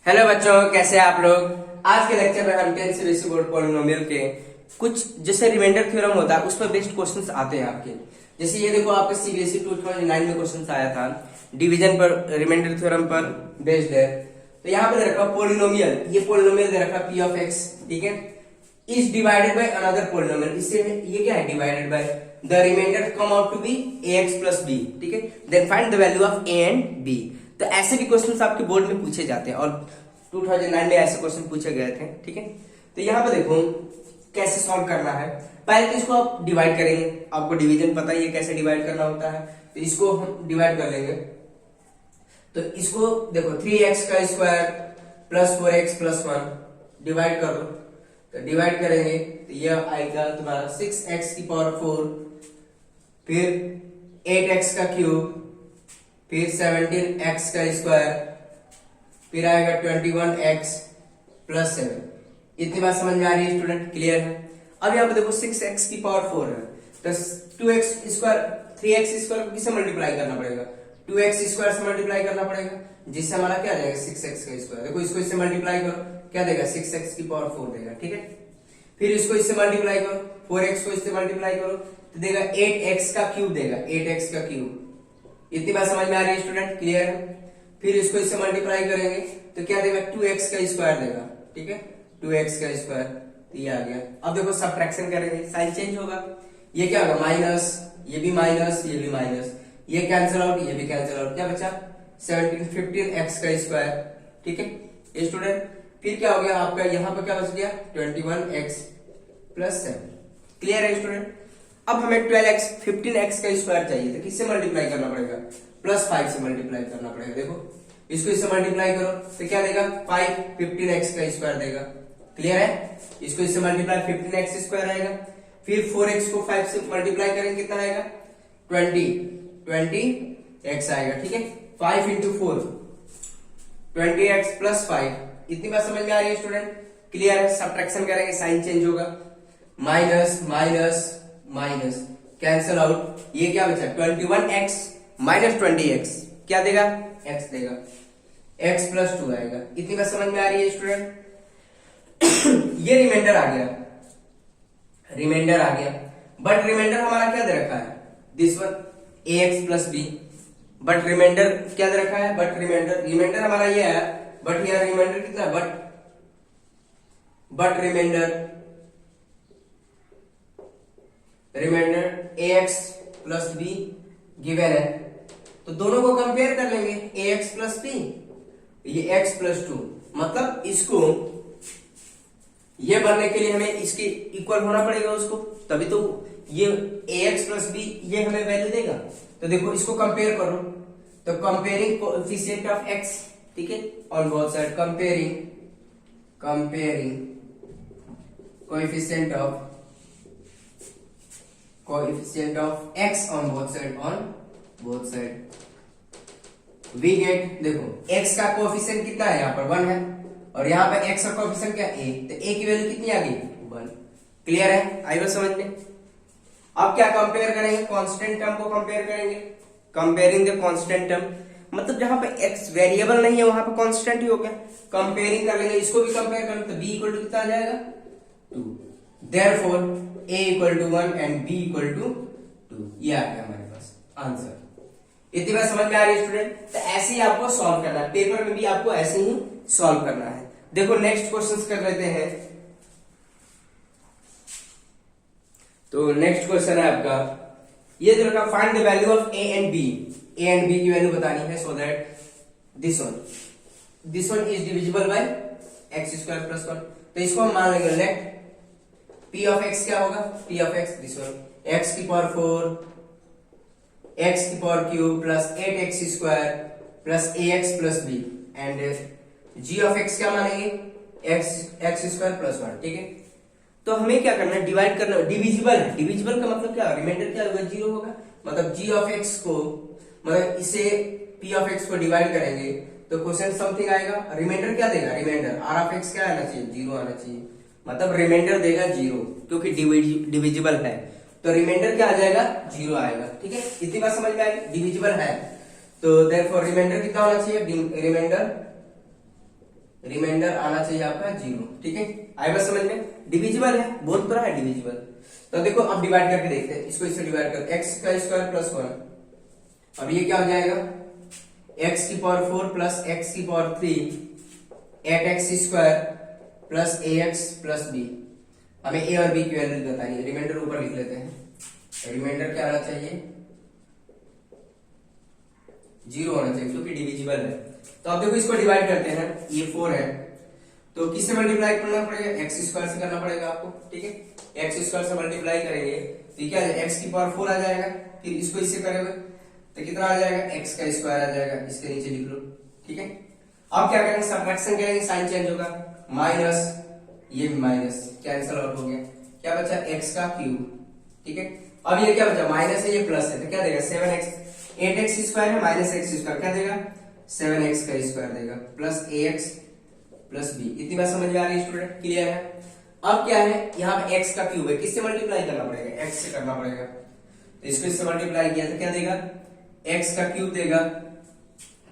Hello बच्चों, कैसे हैं आप लोग। आज के लेक्चर में हम 10th सीबीएसई बोर्ड पॉलिनोमियल के कुछ जैसे रिमाइंडर थ्योरम होता है उस पर बेस्ड क्वेश्चंस आते हैं आपके। जैसे ये देखो, आपके सीबीएसई 2009 में क्वेश्चंस आया था, डिवीजन पर रिमाइंडर थ्योरम पर बेस्ड है। तो यहाँ पे दे रखा पोलिनोमियल, ये पोलिनोमियल दे रखा पी ऑफ एक्स, ठीक है, is divided by another polynomial. इससे ये क्या है, divided by the remainder come out to be ax plus b, ठीक है। Then find the value of a and b। तो ऐसे भी क्वेश्चंस आपके बोर्ड में पूछे जाते हैं और 2009 में ऐसे क्वेश्चन पूछे गए थे, ठीक है। तो यहाँ पे देखो कैसे सॉल्व करना है। पहले तो इसको आप डिवाइड करेंगे, आपको डिवीजन पता ही है कैसे डिवाइड करना होता है। तो इसको हम डिवाइड कर लेंगे। तो इसको देखो 3x का square plus 4x plus 1 divide कर दो। तो डिवाइड करेंगे तो यह आएगा तुम्हारा 6x की पावर 4, फिर 8x का क्यूब, फिर 17x का स्क्वायर, फिर आएगा 21x प्लस 7। इतनी बात समझ में आ रही है स्टूडेंट, क्लियर है। अब यहाँ पे देखो 6x की पावर 4 है, तो 2x स्क्वायर 3x स्क्वायर को किससे मल्टीप्लाई करना पड़ेगा, 2x स्क्वायर से मल्टीप्लाई करना पड़ेगा, जिससे हमारा क्या आ जाएगा 6x का स्क्वायर। देखो इसको इससे मल्टीप्लाई करो, क्या देगा 6x की पावर 4 देगा, ठीक है। फिर इसको इससे मल्टीप्लाई करो, 4x को इससे मल्टीप्लाई करो तो देगा 8x का क्यूब देगा, 8x का क्यूब। इतनी बात समझ में आ रही है स्टूडेंट, क्लियर है। फिर इसको इससे मल्टीप्लाई करेंगे तो क्या देगा 2x का स्क्वायर देगा, ठीक है, 2x का स्क्वायर। तो ये आ गया। अब देखो सब्ट्रैक्शन करेंगे, साइन चेंज होगा, ये क्या होगा माइनस, ये भी माइनस, ये भी माइनस, ये कैंसिल आउट, ये भी कैंसिल आउट, क्या बचा 15x का स्क्वायर, ठीक है स्टूडेंट। फिर क्या हो गया आपका, यहाँ पे क्या बच गया 21x प्लस 7, क्लियर है स्टूडेंट। अब हमें 12x 15x का स्क्वायर चाहिए, तो किससे मल्टीप्लाई करना पड़ेगा, प्लस 5 से मल्टीप्लाई करना पड़ेगा। देखो इसको इससे मल्टीप्लाई करो तो क्या देगा 5 15x का स्क्वायर देगा, क्लियर है। इसको इससे मल्टीप्लाई 15x स्क्वायर आएगा। फिर 4x को 5 से मल्टीप्लाई करेंगे कितना आएगा 20x आएगा, ठीक है। 5 इंटू 4 20x प्लस 5। इतनी बात समझ में आ रही है स्टूडेंट, क्लियर है। सब्ट्रैक्शन करेंगे, साइन चेंज होगा, minus minus minus cancel out, ये क्या बचा 21x माइनस 20x, क्या देगा x देगा, x प्लस 2 आएगा। इतनी बात समझ में आ रही है स्टूडेंट। ये रिमाइंडर आ गया, रिमाइंडर आ गया, बट रिमाइंडर हमारा क्या दे रखा है, this one ax plus b। But remainder क्या दे रखा है, बट रिमाइंडर हमारा ये है, बट यहाँ रिमाइंडर कितना है, but remainder ax plus b given है। तो दोनों को कंपेयर कर लेंगे, ax प्लस b, ये x प्लस 2, मतलब इसको ये बनने के लिए हमें इसके इक्वल होना पड़ेगा उसको, तभी तो ये ax प्लस b ये हमें वैल्यू देगा। तो देखो इसको कंपेयर करो, तो कंपेयरिंग कोएफिशिएंट ऑफ x, ठीक है, on both side, comparing coefficient of x on both side we get. देखो x का कोएफिशिएंट कितना है, यहाँ पर 1 है, और यहाँ पर x का कोएफिशिएंट क्या a, तो a की वैल्यू कितनी आ गई 1, क्लियर है, आई बात समझ में। अब क्या कंपेयर करेंगे, कांस्टेंट टर्म को कंपेयर करेंगे, कंपेयरिंग द कांस्टेंट टर्म, मतलब जहां पे x वेरिएबल नहीं है वहां पे कांस्टेंट ही हो गया। कंपेयरिंग कर लेंगे, इसको भी कंपेयर करें तो b इक्वल टू कितना आ जाएगा 2, therefore a equal to 1 and b equal to 2, ये आ गया हमारे पास आंसर। इतनी बात समझ में आ रही है स्टूडेंट। तो ऐसे ही आपको सॉल्व करना है, पेपर में भी आपको ऐसे ही सॉल्व करना है। देखो नेक्स्ट क्वेश्चंस कर लेते हैं। तो नेक्स्ट क्वेश्चन है आपका, ये जो रखा find the value of a and b, a and b की वैल्यू बतानी है, so that this one is divisible bye x square plus 1। तो इसको हम मान लेंगे, लेट p ऑफ x क्या होगा, p of x this one x की पावर 4 x की power cube plus 8x square plus ax plus b, and g of x क्या मानेंगे x स्क्वायर प्लस 1, ठीक है। तो हमें क्या करना है, डिवाइड करना, डिविजिबल है, डिविजिबल का मतलब क्या, रिमाइंडर क्या होगा 0 होगा, मतलब g ऑफ x को, मतलब इसे p ऑफ x को डिवाइड करेंगे तो क्वेश्चन समथिंग आएगा, रिमाइंडर क्या देगा, रिमाइंडर r ऑफ x क्या आना चाहिए 0 आना चाहिए, मतलब रिमाइंडर देगा 0 क्योंकि डिविजिबल है, तो रिमाइंडर क्या आ जाएगा 0 आएगा, ठीक है। इतनी बात समझ में आएगी, डिविजिबल है तो देयरफॉर रिमाइंडर कितना होना चाहिए, रिमाइंडर रिमाइंडर आना चाहिए आपका 0। ठीक है, आए बस समझ में? डिविजिबल है, बोल तो रहा है डिविजिबल। तो देखो अब डिवाइड करके देखते हैं, इसको इससे डिवाइड करते हैं, एक्स का स्क्वायर प्लस 1 और ये क्या हो जाएगा एक्स की पावर 4 प्लस एक्स की power 3 8x square plus ax plus b। हमें a और b की वैल्यू बतानी है, रिमाइंडर ऊपर लिख लेते हैं। रिमाइंडर क्या आना चाहिए 0 होना चाहिए क्योंकि डिविजिबल है। तो अब देखो इसको डिवाइड करते हैं, ये 4 है तो किससे मल्टीप्लाई करना पड़ेगा, एक्स स्क्वायर से करना पड़ेगा आपको। ठीक है, एक्स स्क्वायर से मल्टीप्लाई करेंगे तो क्या है एक्स की पावर 4 आ जाएगा, फिर इसको इससे करेंगे तो कितना आ जाएगा एक्स का स्क्वायर आ जाएगा, इसके नीचे लिख लो। ठीक है, अब क्या करेंगे सब्ट्रैक्शन करेंगे, साइन चेंज होगा, माइनस ये माइनस कैंसिल आउट हो गया, क्या बचा एक्स का क्यूब। ठीक है, अब ये क्या बचा माइनस है ये प्लस है तो क्या देगा 7x 8x स्क्वायर है माइनस एक्स स्क्वायर क्या देगा 7x का स्क्वायर देगा प्लस ax प्लस b। इतनी बात समझ में आ रही है स्टूडेंट, क्लियर है? अब क्या है यहाँ पे x का क्यूब है, किससे मल्टीप्लाई करना पड़ेगा x से करना पड़ेगा, तो इसको इससे मल्टीप्लाई किया तो क्या देगा x का क्यूब देगा।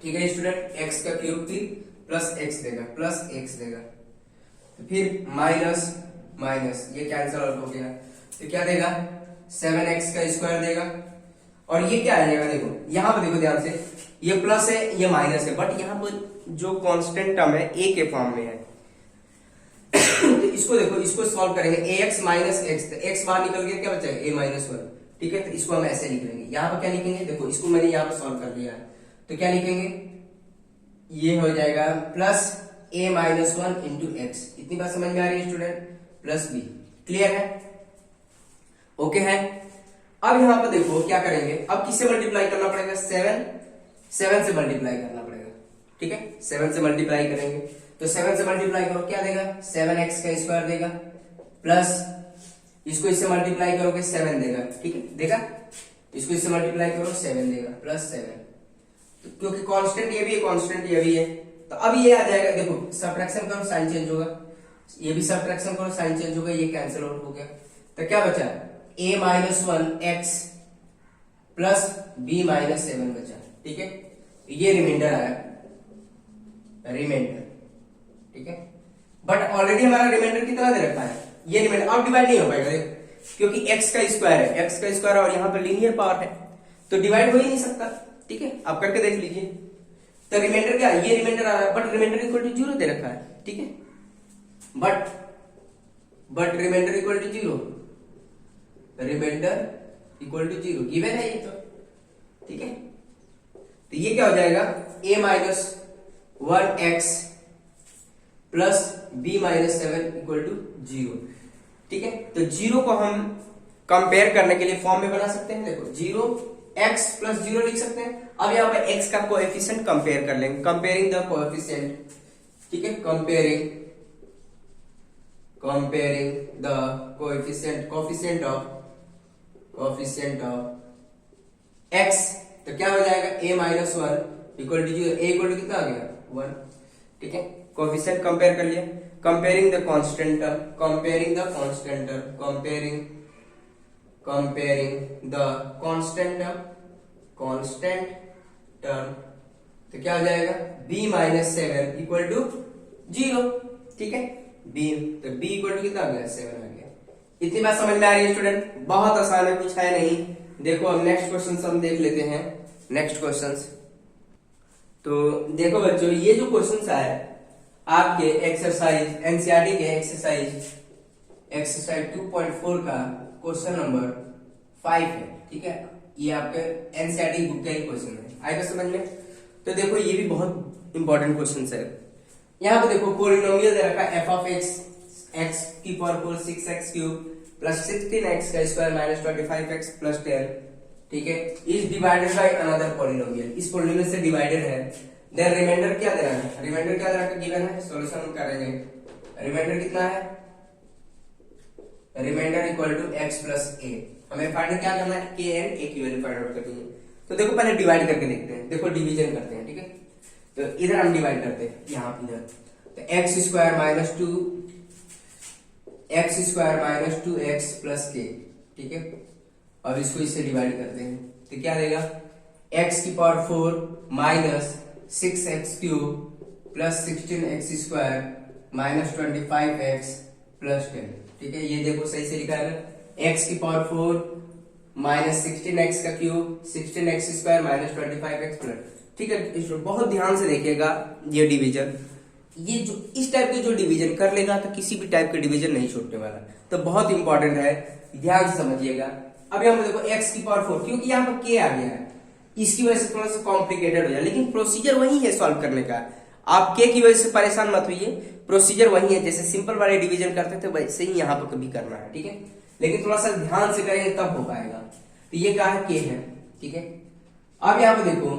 ठीक है स्टूडेंट, x का क्यूब फिर प्लस x देगा प्लस x देगा तो फिर माइनस माइनस ये कैंसिल आउट हो गया तो क्या देगा 7x का स्क्वायर देगा। और ये क्या आ जाएगा देखो यहाँ पर देखो ध्यान से, ये प्लस है ये माइनस है बट यहाँ पर जो कांस्टेंट टर्म है a के फॉर्म में है तो इसको देखो इसको सॉल्व करेंगे ax माइनस एक्स, तो x बाहर निकल गया क्या बचेगा a माइनस 1। ठीक है, तो इसको हम ऐसे लिख लेंगे, यहाँ पर क्या लिखेंगे देखो इसको मैंने यहाँ पर सॉल्व कर लिया है तो क्या लिखेंगे ये हो जाएगा plus a minus 1 into x. इतनी बात समझ में आ रही है स्टूडेंट, प्लस b। क्लियर है, ओके है। अब यहाँ पर देखो क्या करेंगे, अब किससे मल्टीप्लाई करना पड़ेगा 7 से मल्टीप्लाई करना पड़ेगा। ठीक है, 7 से मल्टीप्लाई करेंगे तो 7 से मल्टीप्लाई करो क्या देगा 7x का स्क्वायर देगा प्लस इसको इससे मल्टीप्लाई करोगे 7 देगा। ठीक है, देगा इसको इससे मल्टीप्लाई करो 7 देगा प्लस 7 तो क्योंकि कांस्टेंट ये भी है कांस्टेंट ये भी है तो अब ये आ जाएगा देखो सब्ट्रैक्शन करो साइन चेंज होगा, ये भी सब्ट्रैक्शन करो साइन चेंज होगा, ये कैंसिल आउट हो गया तो क्या बचा a minus 1x plus b minus 7 बचा। ठीक है, ये रिमाइंडर आया रिमाइंडर। ठीक है, बट ऑलरेडी हमारा रिमाइंडर कितना दे रखा है ये रिमाइंडर, अब डिवाइड नहीं हो पाएगा देखो क्योंकि x का स्क्वायर है, x का स्क्वायर और यहाँ पर लीनियर पावर है तो डिवाइड हो ही नहीं सकता। ठीक है, आप करके देख लीजिए तो रिमाइंडर क्या है ये रिमाइंडर आ रहा है बट रिमाइंडर इक्वल टू 0 दे रखा है। ठीक है, but remainder equal to 0, remainder equal to 0 given है ये तो। ठीक है, तो ये क्या हो जाएगा a minus 1x plus b minus 7 equal to 0। ठीक है, तो 0 को हम कंपेयर करने के लिए फॉर्म में बना सकते हैं, देखो 0x प्लस 0 लिख सकते हैं। अब यहाँ पर x का कोएफिशिएंट कंपेयर कर लेंगे, कंपेयरिंग द कोएफिशिएंट। ठीक है, comparing the coefficient of x तो क्या हो जाएगा a minus 1 equal to 0, a equal to कितना आ गया 1। ठीक है, कोएफिशिएंट कंपेयर कर लिया, कंपेयरिंग द कांस्टेंट टर्म तो क्या हो जाएगा b माइनस 7 इक्वल टू 0। ठीक है, b तो b इक्वल टू कितना आ गया 7 आ गया। इतनी बात समझ में आ रही है स्टूडेंट, बहुत आसान है कुछ है नहीं। देखो अब नेक्स्ट क्वेश्चन हम देख लेते हैं, नेक्स्ट क्वेश्चंस। तो देखो बच्चों ये जो क्वेश्चंस आए आपके एक्सरसाइज एनसीईआरटी के एक्सरसाइज 2.4 का क्वेश्चन नंबर 5 है। ठीक है, ये आपके एनसीईआरटी बुक का ही क्वेश्चन है, आएगा समझ में। तो देखो ये भी बहुत इंपॉर्टेंट क्वेश्चन है। यहाँ पे देखो पोलिनोमियल दे रखा है f ऑफ x की power 4 6x cube plus 16x का स्क्वायर माइनस 25x प्लस 10। ठीक है, is divided by another polynomial, इस पोलिनोमियल से डिवाइडेड है। देन रिमाइंडर क्या दे रहा है, रिमाइंडर क्या दे रहा है गिवन है, सॉल्यूशन करेंगे। रिमाइंडर कितना है, remainder equal to x plus a। हमें फाइंड क्या करना है k एंड a की वैल्यू फाइंड आउट करनी है। तो देखो पहले डिवाइड करके देखते हैं, देखो डिवीजन करते हैं। ठीक है, तो इधर हम डिवाइड करते हैं, यहाँ इधर तो x square minus 2x plus k। ठीक है, अब इसको इससे डिवाइड करते हैं तो क्या देगा x की power 4 minus 6x cube plus 16x² minus 25x plus 10। ठीक है, ये देखो सही से लिखा है ना, x की पावर 4 माइनस 16x का cube 16x² minus 25x plus. ठीक है, इसको बहुत ध्यान से देखिएगा। ये डिवीजन, ये जो इस टाइप के जो डिवीजन कर लेगा तो किसी भी टाइप का डिवीजन नहीं छूटने वाला, तो बहुत इंपॉर्टेंट है, ध्यान से समझिएगा। अब यहाँ पर देखो x की पावर 4, क्योंकि यहाँ पर k आ गया है, इसकी वजह से थोड़ा सा कॉम्प्लिकेटेड हो जाए, लेकिन प्रोसीजर वही है सॉल्व करने का। आप k की वजह से परेशान मत होइए, प्रोसीजर वही है, जैसे सिंपल वाले डिवीजन करते थे वैसे ही यहाँ पर कभी करना है। ठीक है, लेकिन थोड़ा सा ध्यान से करेंगे तब हो पाएगा। तो ये क्या है, k है। ठीक है, अब यहाँ पे देखो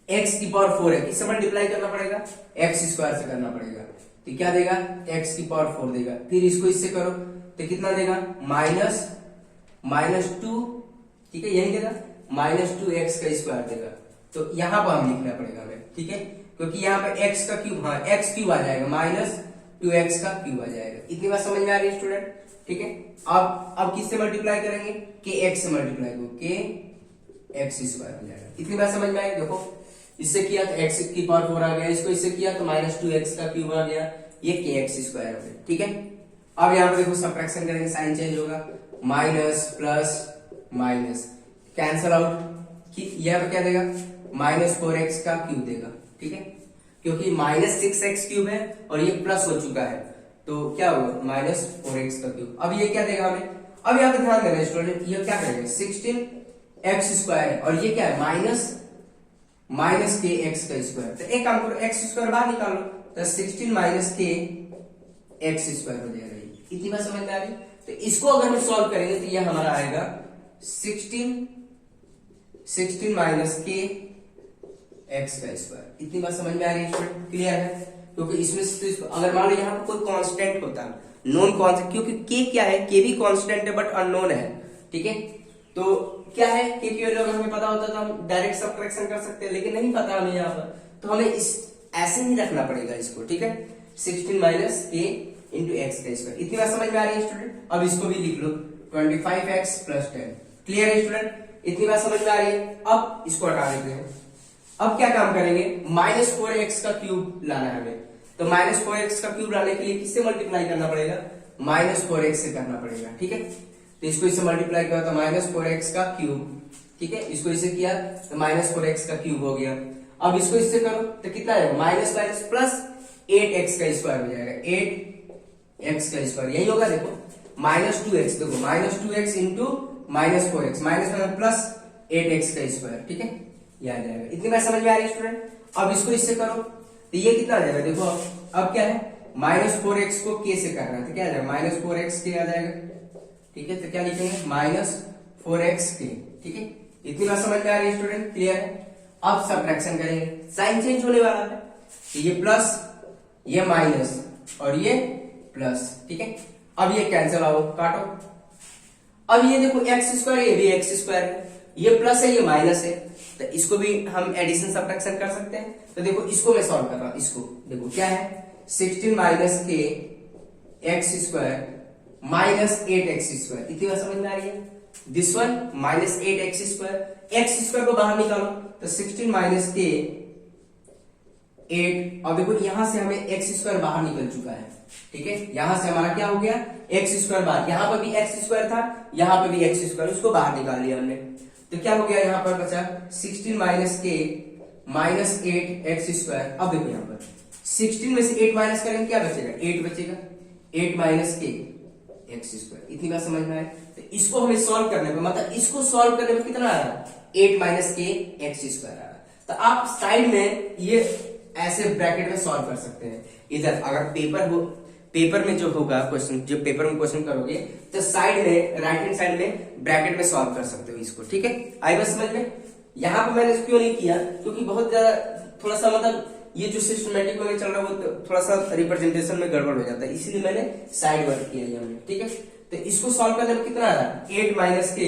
x की पावर 4 है, इससे मल्टीप्लाई करना पड़ेगा, x² से करना पड़ेगा, तो क्या देगा, x की पावर 4 देगा। फिर इसको इससे करो तो कितना देगा, माइनस 2। ठीक है, यही देगा, माइनस 2x² देगा। तो यहाँ पर हम लिखना पड़ेगा हमें। ठीक है, क्योंकि यहाँ पे x का क्यूब, हाँ x³ आ जाएगा, माइनस 2x का क्यूब आ जाएगा। इतनी बात समझ में आ रही है स्टूडेंट? ठीक है, अब किससे मल्टीप्लाई करेंगे, kx से मल्टीप्लाई करो, kx² हो जाएगा। इतनी बात समझ में आई? देखो इससे किया तो x की पावर 4 आ गया, इसको इससे किया तो माइनस 2x का क्यूब आ गया, ये kx² हो गया। ठीक है, अब यहाँ पे देखो सब्ट्रैक्शन करेंगे, साइन चेंज होगा, minus plus minus cancel out, यह पे क्या देगा, माइनस 4x का क्यूब देगा। ठीक है, क्योंकि माइनस 6x क्यूब है और ये प्लस हो चुका है, तो क्या होगा, माइनस 4x का क्यूब। अब ये क्या देगा हमें, अब यहाँ पे ध्यान देना स्टूडेंट, ये क्या करेंगे, 16x² है और ये क्या है, माइनस kx²। तो एक काम करो, x² बाहर निकालो, तो 16 माइनस kx² हो जाएगा। इतनी बात समझ में आ रही? तो इसको अगर हम सॉल्व करेंगे तो ये हमारा आएगा 16 माइनस kx²। इतनी बात समझ में आ रही है स्टूडेंट? क्लियर है? क्योंकि इसमें से तो अगर मान लो यहाँ पर कोई कांस्टेंट होता, नॉन कांस्टेंट, क्योंकि k क्या है, k भी कांस्टेंट है बट अननोन है। ठीक है, तो क्या है, k की वैल्यू अगर हमें पता होता तो हम डायरेक्ट सब्ट्रैक्शन कर सकते हैं, लेकिन नहीं पता हमें यहाँ पर, तो हमें इस ऐसे ही रखना पड़ेगा इसको। ठीक है, 16 माइनस k इंटू x²। इतनी बात समझ में आ रही है स्टूडेंट? अब इसको भी लिख लो, 25x प्लस 10। क्लियर है स्टूडेंट? इतनी बात समझ में आ रही है? अब इसको हटा देते हैं। अब क्या काम करेंगे, माइनस 4x का क्यूब लाना है हमें, तो माइनस 4x का क्यूब लाने के लिए किससे मल्टीप्लाई करना पड़ेगा, माइनस 4x से करना पड़ेगा। ठीक है, तो इसको इससे मल्टीप्लाई करो तो माइनस 4x का क्यूब। ठीक है, इसको इससे किया तो माइनस 4x का क्यूब हो गया। अब इसको इससे करो तो कितना आएगा, माइनस माइनस प्लस 8x² हो जाएगा, 8x², यही होगा। देखो माइनस 2x, देखो minus 2x into minus 4x, minus plus 8x²। ठीक है, ये आ जाएगा। इतनी बात समझ में आ रही है स्टूडेंट? अब इसको इससे करो तो ये कितना आ जाएगा, देखो अब क्या है, माइनस 4x को k से करना है, तो क्या आ जाएगा, माइनस 4x k आ जाएगा। ठीक है, तो क्या लिखेंगे, माइनस 4x k। ठीक है, इतनी बात समझ में आ रही है स्टूडेंट? क्लियर है? अब सब्ट्रैक्शन करेंगे, साइन चेंज होने वाला है, तो ये प्लस, ये माइनस और ये प्लस। ठीक है, अब ये कैंसिल आओ, काटो। अब ये देखो x², ये भी x² है, ये प्लस है, ये माइनस है, तो इसको भी हम एडिशन सब्ट्रैक्शन कर सकते हैं। तो देखो इसको मैं सॉल्व कर रहा हूं, इसको देखो क्या है, 16 माइनस kx² माइनस 8x²। इतनी बात समझ में आ रही है? This one minus 8x², x² को बाहर निकालो तो 16 माइनस k 8। अब देखो यहां से हमें x² बाहर निकल चुका है। ठीक है, यहां से हमारा क्या हो गया, x² बाहर, यहां पर भी x² था, यहां पर भी x², उसको बाहर निकाल लिया हमने, तो क्या हो गया, यहां पर बचा 16 माइनस k माइनस 8x²। अब देखो यहां पर 16 में से 8 माइनस करेंगे, क्या बचेगा, 8 बचेगा, 8 माइनस k x²। इतनी बात समझ में आए? तो इसको हमें सॉल्व करने में, मतलब इसको सॉल्व करने में कितना आ रहा, 8 माइनस k x² आ रहा। तो आप साइड में ये ऐसे ब्रैकेट में सॉल्व कर सकते हैं। इधर अगर पेपर में जो होगा क्वेश्चन, जो पेपर में क्वेश्चन करोगे तो साइड में, राइट हैंड साइड में ब्रैकेट में सॉल्व कर सकते हो इसको। ठीक है, आई बात समझ में? यहाँ पे मैंने क्यों नहीं किया, क्योंकि बहुत ज्यादा थोड़ा सा मतलब ये जो सिस्टमेटिक में चल रहा है वो थोड़ा सा रिप्रेजेंटेशन में गड़बड़ हो जाता है, इसीलिए मैंने साइड वर्क किया है हमने। ठीक है, तो इसको सॉल्व करने में कितना आ रहा है, 8 माइनस k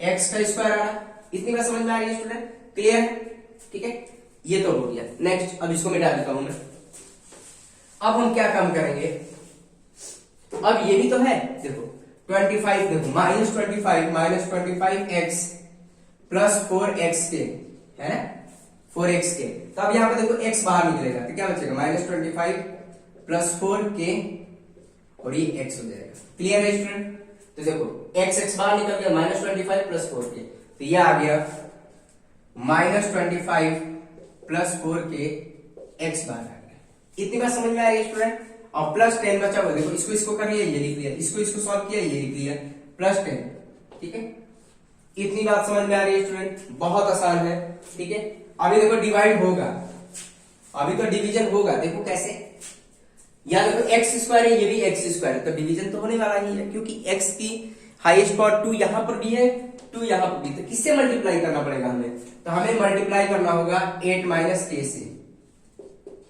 x² आ रहा है। इतनी बात समझ में आ रही है स्टूडेंट? क्लियर है? ठीक है, ये तो हो गया। नेक्स्ट, अब इसको मिटा देता हूं मैं। अब हम क्या काम करेंगे, अब ये भी तो है, देखो 25, देखो minus 25 minus 25x plus 4x k है ना, 4x के। तो अब यहाँ पे देखो x बाहर निकलेगा तो क्या बचेगा -25 प्लस 4k और ये x हो जाएगा। क्लियर है स्टूडेंट? तो देखो x बाहर निकल गया -25 प्लस 4k, तो ये आ गया -25 प्लस 4k x बाहर आ गया। इतनी बात समझ में आ रही है स्टूडेंट? और प्लस 10 बचा हुआ, देखो इसको कर लिया, ये लिख लिया, इसको सॉल्व किया, ये लिख लिया, प्लस 10। ठीक है, इतनी बात समझ में आ रही है स्टूडेंट? बहुत आसान है। ठीक है, अभी देखो डिवाइड होगा, अभी तो डिवीजन होगा। देखो कैसे, या देखो एक्स स्क्वायर है, ये भी एक्स स्क्वायर है, तो डिवीजन तो होने वाला ही है, क्योंकि एक्स की हाईएस्ट पावर 2 यहां पर भी है, 2 यहां पर भी। तो किससे मल्टीप्लाई करना पड़ेगा हमें? तो हमें मल्टीप्लाई करना होगा 8 माइनस के से,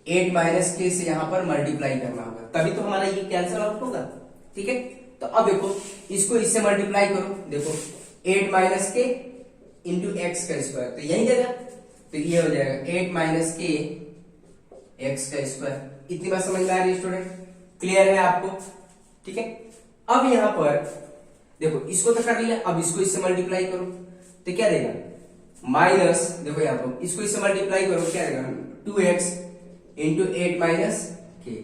8 माइनस के से यहां पर मल्टीप्लाई करना होगा, तभी तो हमारा ये कैंसिल आउट होगा। ठीक है, तो अब देखो इसको इससे मल्टीप्लाई करो, देखो 8 माइनस के इंटू एक्स का स्क्वायर, तो यही जगह, तो ये हो जाएगा 8 माइनस के एक्स का स्क्वायर। इतनी बात समझ में आ रही है स्टूडेंट? क्लियर है आपको? ठीक है, अब यहां पर देखो इसको तो कर लिया, अब इसको इससे मल्टीप्लाई करो तो क्या देगा माइनस, देखो यहां पर इसको इससे मल्टीप्लाई करो क्या देगा 2x इंटू 8 माइनस के।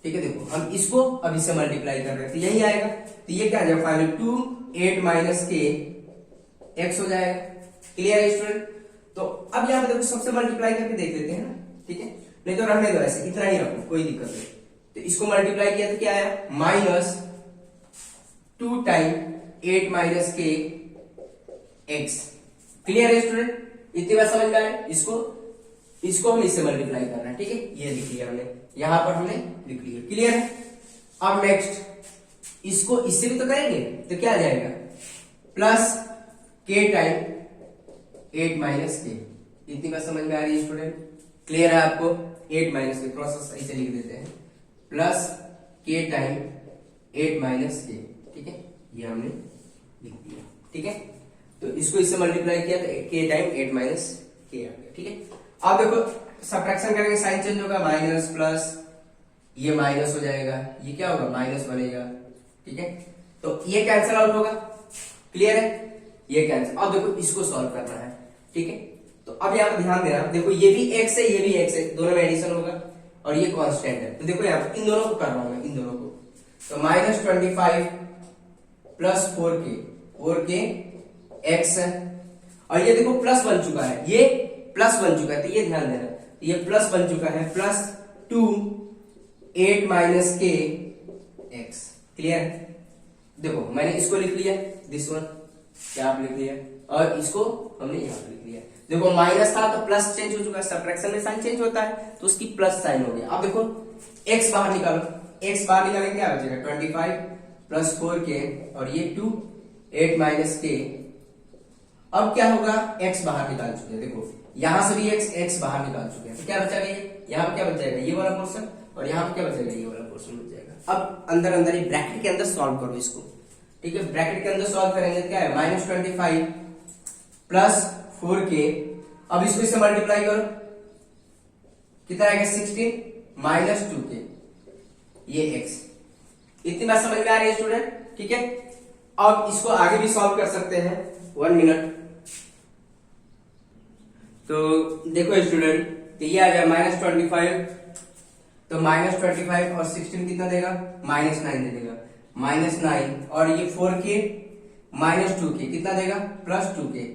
ठीक है, देखो हम इसको अब इससे मल्टीप्लाई कर रहे हैं तो यही आएगा, तो ये क्या आ जाएगा फाइनल 2 8 माइनस के x हो जाएगा। क्लियर है स्टूडेंट? तो अब यहां पर देखो सबसे मल्टीप्लाई करके देख लेते हैं ना। ठीक है, नहीं तो रहने दो ऐसे, इतना ही रखो, कोई दिक्कत नहीं। तो इसको मल्टीप्लाई किया तो क्या आया -2 टाइम 8 माइनस के x। क्लियर है स्टूडेंट? इतनी बात समझ में आए? इसको हम इससे मल्टीप्लाई कर रहे हैं। ठीक है, ये लिख लिया हमने, यहां पर हमने लिख लिया। क्लियर है? अब नेक्स्ट इसको इससे भी तो करेंगे, तो क्या आ जाएगा प्लस k टाइम 8 माइनस के। इतनी बात समझ में आ रही है स्टूडेंट? क्लियर है आपको? 8 माइनस के थोड़ा सा सही से लिख देते हैं, प्लस k टाइम 8 माइनस के। ठीक है, ये हमने लिख दिया। ठीक है, तो इसको इससे मल्टीप्लाई किया तो k टाइम 8 माइनस के आ गया। ठीक है, अब देखो सब्ट्रैक्शन करेंगे, साइन चेंज होगा, माइनस प्लस, ये माइनस हो जाएगा, ये क्या होगा माइनस बनेगा। ठीक है, तो ये कैंसिल आउट होगा। क्लियर है? ये कैंसिल। अब देखो इसको सॉल्व करना है। ठीक है, तो अब यहाँ पर ध्यान देना, देखो ये भी x है, ये भी x है, दोनों में एडिशन होगा और ये कांस्टेंट है। तो देखो यहाँ पर इन दोनों को कर रहा हूं मैं, इन दोनों को, तो -25 प्लस 4k x है, और ये देखो प्लस बन चुका है, ये प्लस बन चुका है, तो ये ध्यान देना, तो ये प्लस बन चुका है, प्लस 2 8 माइनस के x। क्लियर? देखो मैंने इसको लिख लिया, दिस वन क्या आप लिख लिया, और इसको हमने यहाँ पे लिख लिया। देखो माइनस था तो प्लस चेंज हो चुका है, सब्ट्रैक्शन में साइन चेंज होता है, तो उसकी प्लस साइन हो गया। अब देखो x बाहर निकालो, x बाहर निकालेंगे क्या बचेगा 25 प्लस 4k और ये 2 8 माइनस के। अब क्या होगा, x बाहर निकाल चुके हैं, देखो यहां से भी x बाहर निकाल चुके हैं, तो क्या बचा यहाँ पे क्या बच जाएगा ये वाला पोर्शन, और यहाँ पे क्या बचेगा ये वाला पोर्शन बच जाएगा। अब अंदर ही ब्रैकेट के अंदर सॉल्व करो इसको। ठीक है, ब्रैकेट के अंदर सॉल्व करेंगे क्या है -25 प्लस 4k। अब इसको इससे मल्टीप्लाई करो, कितना आएगा 16 माइनस 2k, ये x। इतनी बात समझ में आ रही है स्टूडेंट? ठीक है, अब इसको आगे भी सॉल्व कर सकते हैं, 1 मिनट। तो देखो स्टूडेंट, तो ये आ गया -25, तो -25 और 16 कितना देगा -9 दे देगा, -9, और ये 4k -2k कितना देगा +2k,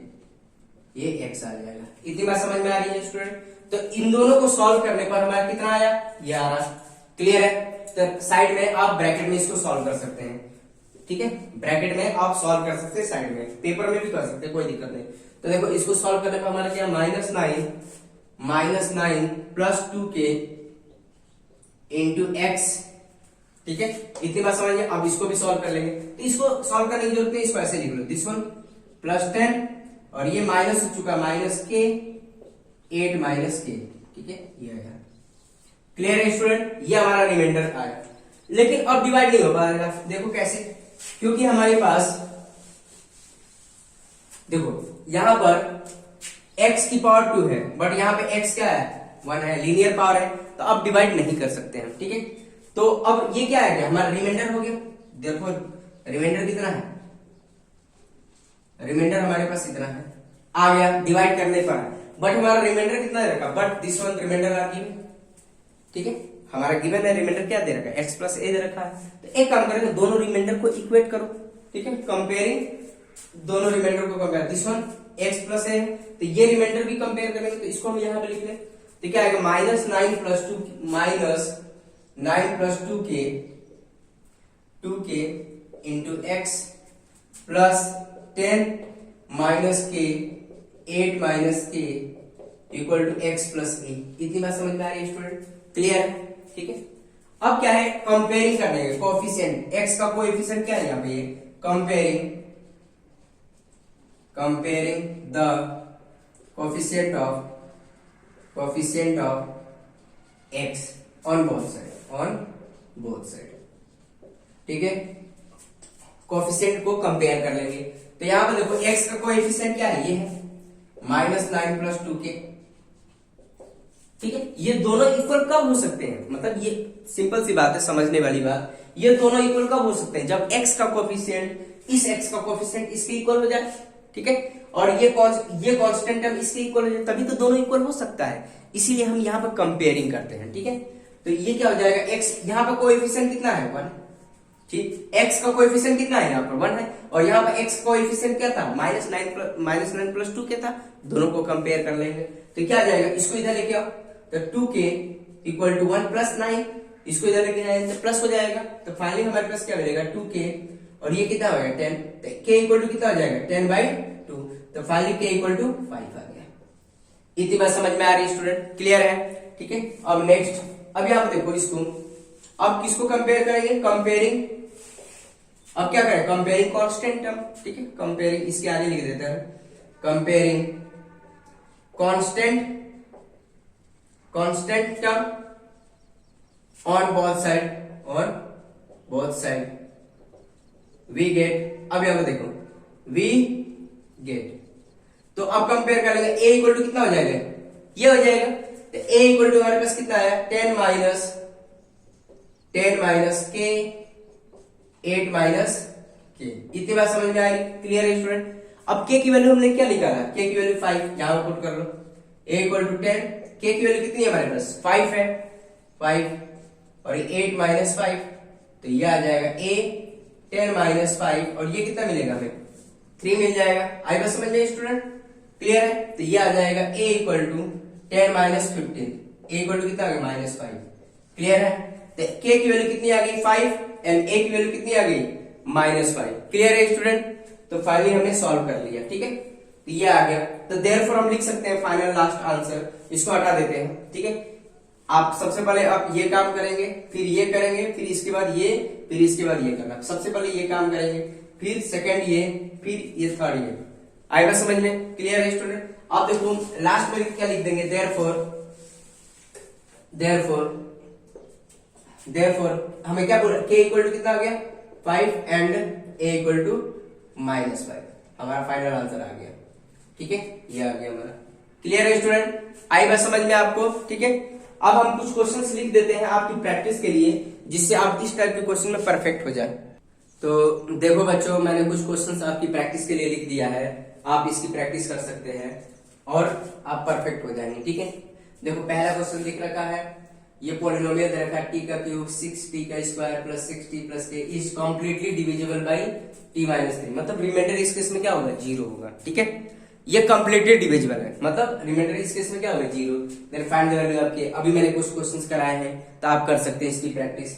ये x आ जाएगा। इतनी बात समझ में आ रही है स्टूडेंट? तो इन दोनों को सॉल्व करने पर हमारा कितना आया, ये आ रहा। क्लियर है? तो साइड में आप ब्रैकेट में इसको सॉल्व कर सकते हैं। ठीक है, ब्रैकेट में आप सॉल्व कर सकते हैं, साइड में पेपर में भी कर सकते हैं, कोई दिक्कत नहीं। तो देखो इसको सॉल्व करने पर हमारा क्या -9 प्लस 2k इंटू x। ठीक है, इतनी बात समझिए। अब इसको भी सॉल्व कर लेंगे, तो इसको सॉल्व करने की जरूरत नहीं, इसको ऐसे लिख लो, दिस वन +10 और ये माइनस हो चुका -k 8 माइनस k। ठीक है, ये आया। क्लियर है स्टूडेंट? ये हमारा रिमाइंडर आया, लेकिन अब डिवाइड नहीं हो पाएगा। देखो कैसे, क्योंकि हमारे पास देखो यहां पर x की पावर 2 है, बट यहां पे x क्या है 1 है, लीनियर पावर है, तो अब डिवाइड नहीं कर सकते हम। ठीक है, तो अब ये क्या है, हमारा रिमाइंडर हो गया। देखो रिमाइंडर कितना है, रिमाइंडर हमारे पास इतना है, आ गया डिवाइड करने पर। बट हमारा रिमाइंडर कितना दे रखा, but this one remainder are given, ठीक है, हमारा गिवन है रिमाइंडर क्या दे रखा है, x प्लस ए दे रखा है। तो एक काम करेंगे, दोनों रिमाइंडर को इक्वेट करो, ठीक है, कंपेयरिंग दोनों रिमाइंडर को compare, this one x plus A, तो ये रिमाइंडर भी कंपेयर करेंगे, तो इसको हम यहाँ पे लिख लें, तो क्या आएगा minus 9 plus 2k into x plus 10 minus के 8 माइनस के इक्वल टू एक्स प्लस ए। इतनी बात समझ में आ रही है स्टूडेंट, क्लियर है, ठीक है। अब क्या है, कंपेयरिंग करने के कोएफिशिएंट, एक्स का कोएफिशिएंट क्या है यहाँ पे, comparing the coefficient of x on both side, ठीक है, कोएफिशिएंट को कंपेयर कर लेंगे। तो यहां पर देखो x का कोएफिशिएंट क्या है, ये है माइनस 9 प्लस 2k, ठीक है। ये दोनों इक्वल कब हो सकते हैं, मतलब ये सिंपल सी बात है, समझने वाली बात, ये दोनों इक्वल कब हो सकते हैं, जब x का कोएफिशिएंट इस x का कोएफिशिएंट इसके इक्वल हो जाए, ठीक है, और ये कांस्टेंट टर्म इसके इक्वल हो जाए, तभी तो दोनों इक्वल हो सकता है, इसीलिए हम यहाँ पर कंपेयरिंग करते हैं, ठीक है। तो ये क्या हो जाएगा, x यहाँ पर कोएफिशिएंट कितना है 1, ठीक, x का कोएफिशिएंट कितना है यहाँ पर 1 है, और यहाँ पर x कोएफिशिएंट क्या था माइनस 9 प्लस 2k था, दोनों को कंपेयर कर लेंगे, तो क्या आ जाएगा, इसको इधर लेके आओ, तो 2k इक्वल टू 1 प्लस 9, इसको इधर लेके आए तो प्लस हो जाएगा, तो फाइनली हमारे पास क्या मिलेगा 2k, और ये कितना हो गया 10, तो k इक्वल टू कितना हो जाएगा 10/2, तो फाइनली k इक्वल टू 5 आ गया। इतनी बात समझ में आ रही है स्टूडेंट, क्लियर है, ठीक है। अब नेक्स्ट, अब यहाँ पे देखो इसको, अब किसको कंपेयर करेंगे, कंपेयरिंग, अब क्या करें, कंपेयरिंग कांस्टेंट टर्म, ठीक है, कंपेयरिंग इसके आगे लिख देते हैं, comparing constant term on both side we get, अब यहां पर देखो वी गेट, तो अब कंपेयर कर लेंगे, a इक्वल टू कितना हो जाएगा, ये हो जाएगा, तो a इक्वल टू हमारे पास कितना आया 10 माइनस के 8 माइनस के। इतनी बात समझ में आ रही, क्लियर है स्टूडेंट। अब k की वैल्यू हमने क्या निकाला, k की वैल्यू 5, यहां पुट कर लो, a इक्वल टू 10, k की वैल्यू कितनी है हमारे पास 5 है, 5 और 8 माइनस 5, तो ये आ जाएगा a 10 माइनस 5, और ये कितना मिलेगा हमें 3 मिल जाएगा। आई बात समझ में स्टूडेंट, क्लियर है, तो ये आ जाएगा a equal to 10 minus 15, a equal to कितना आ गया -5, क्लियर है। तो k की वैल्यू कितनी आ गई 5 एंड a की वैल्यू कितनी आ गई -5, क्लियर है स्टूडेंट। तो फाइनली हमने सॉल्व कर लिया, ठीक है, तो ये आ गया। तो देयरफॉर हम लिख सकते हैं फाइनल लास्ट आंसर, इसको हटा देते हैं, ठीक है। आप सबसे पहले आप ये काम करेंगे, फिर ये करेंगे, फिर इसके बाद ये, फिर इसके बाद ये करना, सबसे पहले ये काम करेंगे, फिर सेकंड ये, फिर ये थर्ड ये। आएगा समझ में, क्लियर है स्टूडेंट। आप देखो लास्ट में क्या लिख देंगे, देयरफॉर हमें क्या बोला, k इक्वल टू कितना आ गया 5 एंड a इक्वल टू -5, हमारा फाइनल आंसर आ गया, ठीक है, ये आ गया हमारा। क्लियर है स्टूडेंट, आई बात समझ में आपको, ठीक है। अब हम कुछ क्वेश्चंस लिख देते हैं आपकी प्रैक्टिस के लिए, जिससे आप इस टाइप के क्वेश्चन में परफेक्ट हो जाए। तो देखो बच्चों, मैंने कुछ क्वेश्चंस आपकी प्रैक्टिस के लिए लिख दिया है, आप इसकी प्रैक्टिस कर सकते हैं और आप परफेक्ट हो जाएंगे, ठीक है। देखो पहला क्वेश्चन लिख रखा है, ये पॉलिनोमियल दे रखा है t का क्यूब 6t का square plus 6t plus k is completely divisible by t minus 3, मतलब रिमाइंडर इस केस में क्या होगा 0 होगा, ठीक है। ये कंप्लीटली डिविजिबल है, मतलब रिमाइंडर इस केस में क्या होगा 0। Then find the value of k, अभी मैंने कुछ क्वेश्चंस कराए हैं तो आप कर सकते हैं इसकी प्रैक्टिस।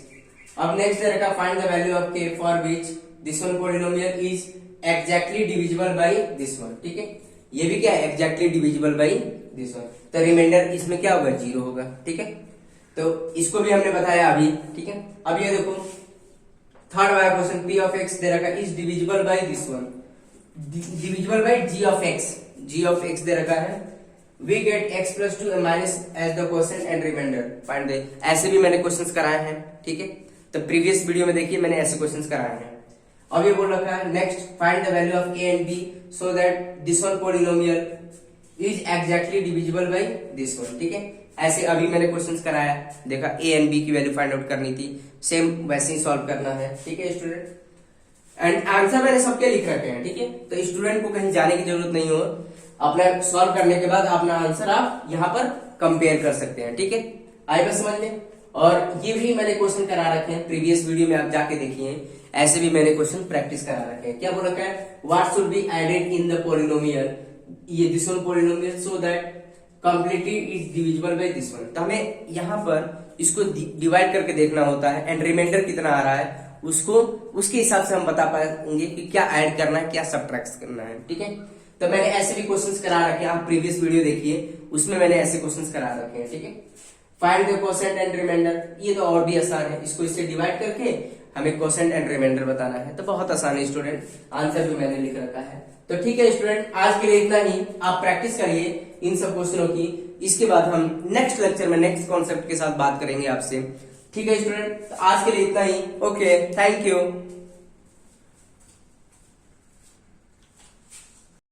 अब नेक्स्ट दे रखा find the value of k for which this one polynomial is exactly divisible by this one, ठीक है। ये भी क्या है exactly divisible by this one, तो रिमाइंडर इसमें क्या होगा 0 होगा, ठीक है। तो इसको भी हमने बताया अभी, ठीक है। अब ये देखो थर्ड वाला क्वेश्चन p ऑफ x दे रखा is divisible by this one, divisible by g of x दे रखा है, we get x plus 2 minus as the question and remainder find the, ऐसे भी मैंने क्वेश्चंस कराए हैं, ठीक है। तो प्रीवियस वीडियो में देखिए मैंने ऐसे क्वेश्चंस कराए हैं। अब ये बोल रखा है next find the value of a and b so that this one polynomial is exactly divisible by this one, ठीक है। ऐसे अभी मैंने क्वेश्चंस कराया, देखा a एंड b की वैल्यू फाइंड आउट करनी थी, सेम वैसे ही सॉल्व करना है, ठीक है स्टूडेंट। एंड आंसर मैंने सबके लिख रखे हैं, ठीक है, तो स्टूडेंट को कहीं जाने की जरूरत नहीं हो, अपना सॉल्व करने के बाद अपना आंसर आप यहाँ पर कंपेयर कर सकते हैं। ठीक है, आए बस समझ में। और ये भी मैंने क्वेश्चन करा रखे हैं, प्रीवियस वीडियो में आप जाके देखिए, ऐसे भी मैंने क्वेश्चन प्रैक्टिस करा रखे हैं। क्या बोल रखा है, what should be added in the polynomial, ये this one polynomial so that completely is divisible by this one. तो हमें यहाँ पर इसको डिवाइड करके देखना होता है एंड रिमाइंडर कितना आ रहा है उसको, उसके हिसाब से हम बता पाएंगे कि क्या ऐड करना है, क्या सबट्रैक्ट करना है। ठीक है, तो मैंने ऐसे भी क्वेश्चंस करा रखे हैं, आप प्रीवियस वीडियो देखिए, उसमें मैंने ऐसे क्वेश्चंस करा रखे हैं। ठीक है, find the quotient and remainder, ये तो और भी आसान है, इसको इससे डिवाइड करके हमें कोसेंट एंड रिमाइंडर बताना है, तो बहुत आसान है स्टूडेंट, आंसर भी मैंने लिख रखा है। तो ठीक है स्टूडेंट, आज के लिए इतना ही, आप प्रैक्टिस करिए इन सब क्वेश्चनों की, इसके बाद हम नेक्स्ट लेक्चर में नेक्स्ट कॉन्सेप्ट के साथ बात करेंगे आपसे। ठीक है स्टूडेंट, तो आज के लिए इतना ही, ओके, थैंक यू।